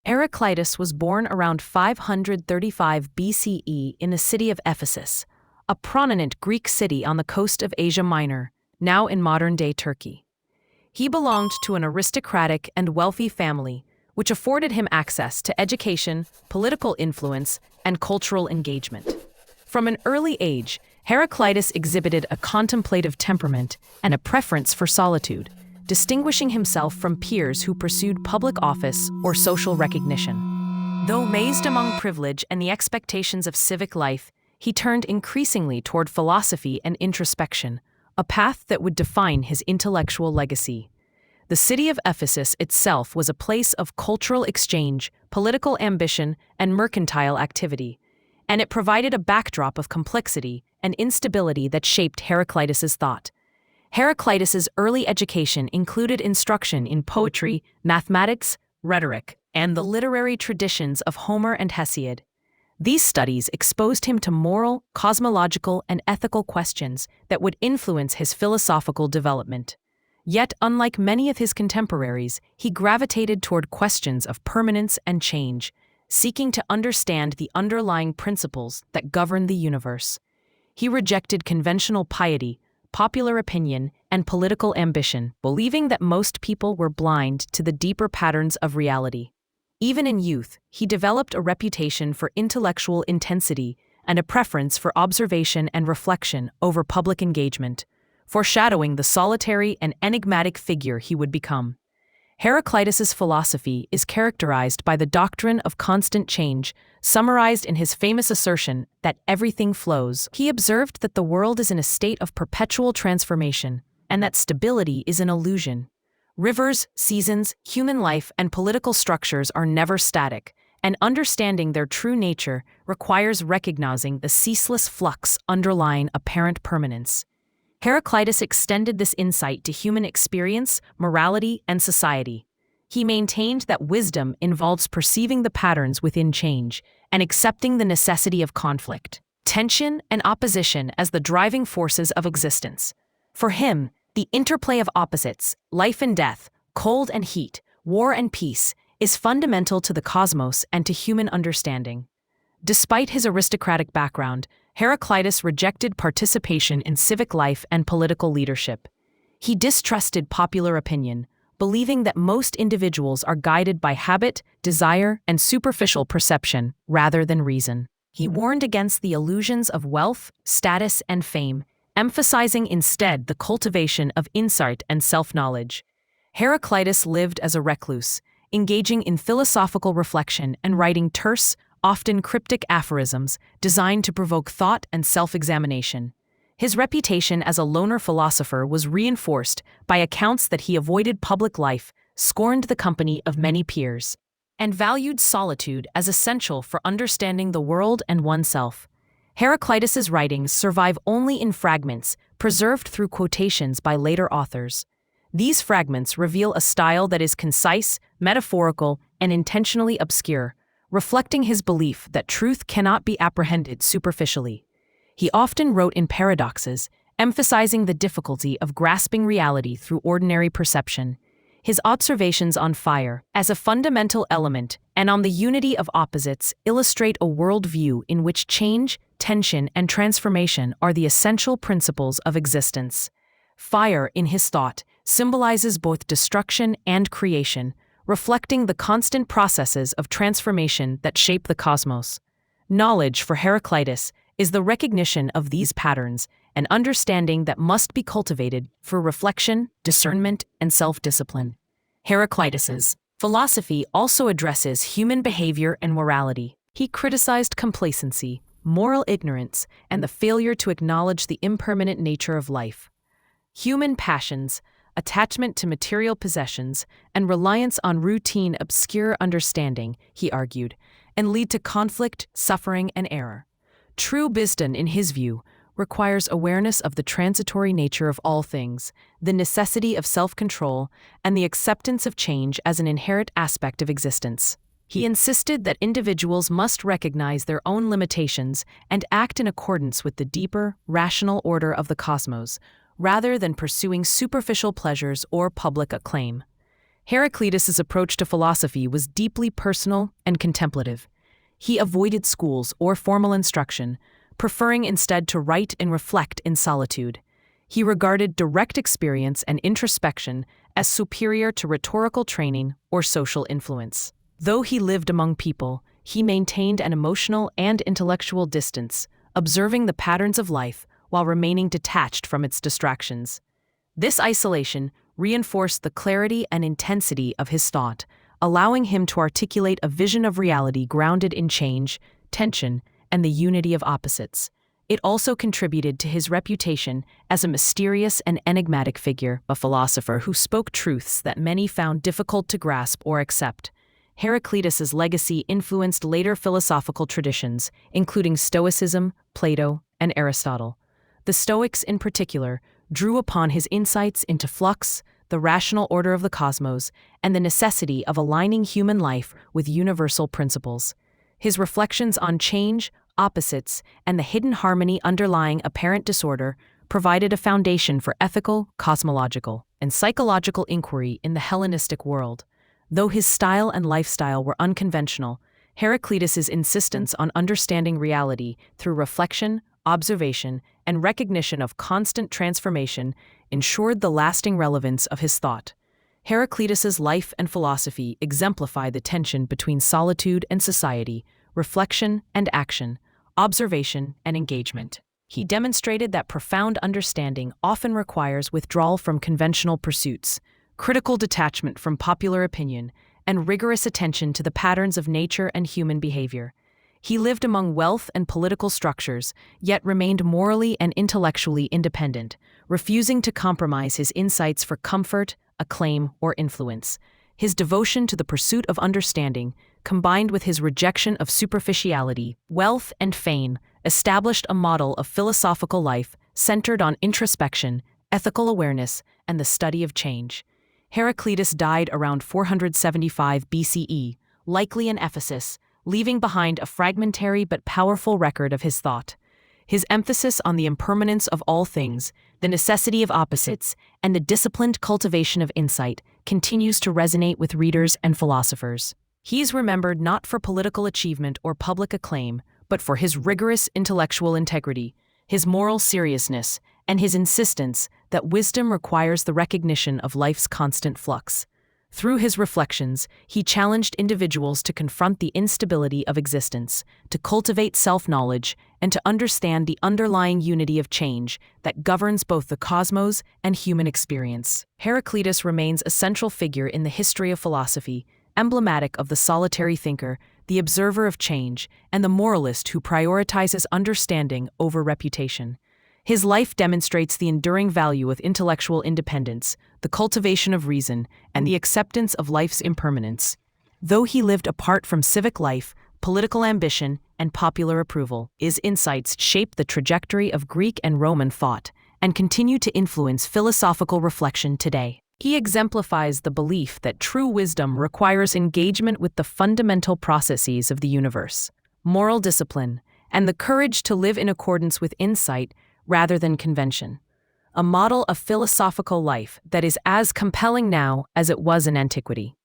Heraclitus was born around 535 BCE in the city of Ephesus, a prominent Greek city on the coast of Asia Minor, now in modern-day Turkey. He belonged to an aristocratic and wealthy family, which afforded him access to education, political influence, and cultural engagement. From an early age, Heraclitus exhibited a contemplative temperament and a preference for solitude, distinguishing himself from peers who pursued public office or social recognition. Though mazed among privilege and the expectations of civic life, he turned increasingly toward philosophy and introspection, a path that would define his intellectual legacy. The city of Ephesus itself was a place of cultural exchange, political ambition, and mercantile activity, and it provided a backdrop of complexity and instability that shaped Heraclitus's thought. Heraclitus's early education included instruction in poetry, mathematics, rhetoric, and the literary traditions of Homer and Hesiod. These studies exposed him to moral, cosmological, and ethical questions that would influence his philosophical development. Yet, unlike many of his contemporaries, he gravitated toward questions of permanence and change, seeking to understand the underlying principles that govern the universe. He rejected conventional piety, popular opinion, and political ambition, believing that most people were blind to the deeper patterns of reality. Even in youth, he developed a reputation for intellectual intensity and a preference for observation and reflection over public engagement, foreshadowing the solitary and enigmatic figure he would become. Heraclitus's philosophy is characterized by the doctrine of constant change, summarized in his famous assertion that everything flows. He observed that the world is in a state of perpetual transformation, and that stability is an illusion. Rivers, seasons, human life, and political structures are never static, and understanding their true nature requires recognizing the ceaseless flux underlying apparent permanence. Heraclitus extended this insight to human experience, morality, and society. He maintained that wisdom involves perceiving the patterns within change and accepting the necessity of conflict, tension, and opposition as the driving forces of existence. For him, the interplay of opposites, life and death, cold and heat, war and peace, is fundamental to the cosmos and to human understanding. Despite his aristocratic background, Heraclitus rejected participation in civic life and political leadership. He distrusted popular opinion, believing that most individuals are guided by habit, desire, and superficial perception rather than reason. He warned against the illusions of wealth, status, and fame, emphasizing instead the cultivation of insight and self-knowledge. Heraclitus lived as a recluse, engaging in philosophical reflection and writing terse, often cryptic aphorisms designed to provoke thought and self-examination. His reputation as a loner philosopher was reinforced by accounts that he avoided public life, scorned the company of many peers, and valued solitude as essential for understanding the world and oneself. Heraclitus's writings survive only in fragments, preserved through quotations by later authors. These fragments reveal a style that is concise, metaphorical, and intentionally obscure, reflecting his belief that truth cannot be apprehended superficially. He often wrote in paradoxes, emphasizing the difficulty of grasping reality through ordinary perception. His observations on fire, as a fundamental element, and on the unity of opposites illustrate a worldview in which change, tension, and transformation are the essential principles of existence. Fire, in his thought, symbolizes both destruction and creation, reflecting the constant processes of transformation that shape the cosmos. Knowledge for Heraclitus is the recognition of these patterns, an understanding that must be cultivated for reflection, discernment, and self-discipline. Heraclitus's philosophy also addresses human behavior and morality. He criticized complacency, moral ignorance, and the failure to acknowledge the impermanent nature of life. Human passions, attachment to material possessions, and reliance on routine obscure understanding, he argued, and lead to conflict, suffering, and error. True wisdom, in his view, requires awareness of the transitory nature of all things, the necessity of self-control, and the acceptance of change as an inherent aspect of existence. He insisted that individuals must recognize their own limitations and act in accordance with the deeper, rational order of the cosmos, rather than pursuing superficial pleasures or public acclaim. Heraclitus's approach to philosophy was deeply personal and contemplative. He avoided schools or formal instruction, preferring instead to write and reflect in solitude. He regarded direct experience and introspection as superior to rhetorical training or social influence. Though he lived among people, he maintained an emotional and intellectual distance, observing the patterns of life while remaining detached from its distractions. This isolation reinforced the clarity and intensity of his thought, allowing him to articulate a vision of reality grounded in change, tension, and the unity of opposites. It also contributed to his reputation as a mysterious and enigmatic figure, a philosopher who spoke truths that many found difficult to grasp or accept. Heraclitus's legacy influenced later philosophical traditions, including Stoicism, Plato, and Aristotle. The Stoics, in particular, drew upon his insights into flux, the rational order of the cosmos, and the necessity of aligning human life with universal principles. His reflections on change, opposites, and the hidden harmony underlying apparent disorder provided a foundation for ethical, cosmological, and psychological inquiry in the Hellenistic world. Though his style and lifestyle were unconventional, Heraclitus's insistence on understanding reality through reflection, observation, and recognition of constant transformation ensured the lasting relevance of his thought. Heraclitus's life and philosophy exemplify the tension between solitude and society, reflection and action, observation and engagement. He demonstrated that profound understanding often requires withdrawal from conventional pursuits, critical detachment from popular opinion, and rigorous attention to the patterns of nature and human behavior. He lived among wealth and political structures, yet remained morally and intellectually independent, refusing to compromise his insights for comfort, acclaim, or influence. His devotion to the pursuit of understanding, combined with his rejection of superficiality, wealth, and fame, established a model of philosophical life centered on introspection, ethical awareness, and the study of change. Heraclitus died around 475 BCE, likely in Ephesus, leaving behind a fragmentary but powerful record of his thought. His emphasis on the impermanence of all things, the necessity of opposites, and the disciplined cultivation of insight continues to resonate with readers and philosophers. He is remembered not for political achievement or public acclaim, but for his rigorous intellectual integrity, his moral seriousness, and his insistence that wisdom requires the recognition of life's constant flux. Through his reflections, he challenged individuals to confront the instability of existence, to cultivate self-knowledge, and to understand the underlying unity of change that governs both the cosmos and human experience. Heraclitus remains a central figure in the history of philosophy, emblematic of the solitary thinker, the observer of change, and the moralist who prioritizes understanding over reputation. His life demonstrates the enduring value of intellectual independence, the cultivation of reason, and the acceptance of life's impermanence. Though he lived apart from civic life, political ambition, and popular approval, his insights shaped the trajectory of Greek and Roman thought and continue to influence philosophical reflection today. He exemplifies the belief that true wisdom requires engagement with the fundamental processes of the universe, moral discipline, and the courage to live in accordance with insight rather than convention. A model of philosophical life that is as compelling now as it was in antiquity.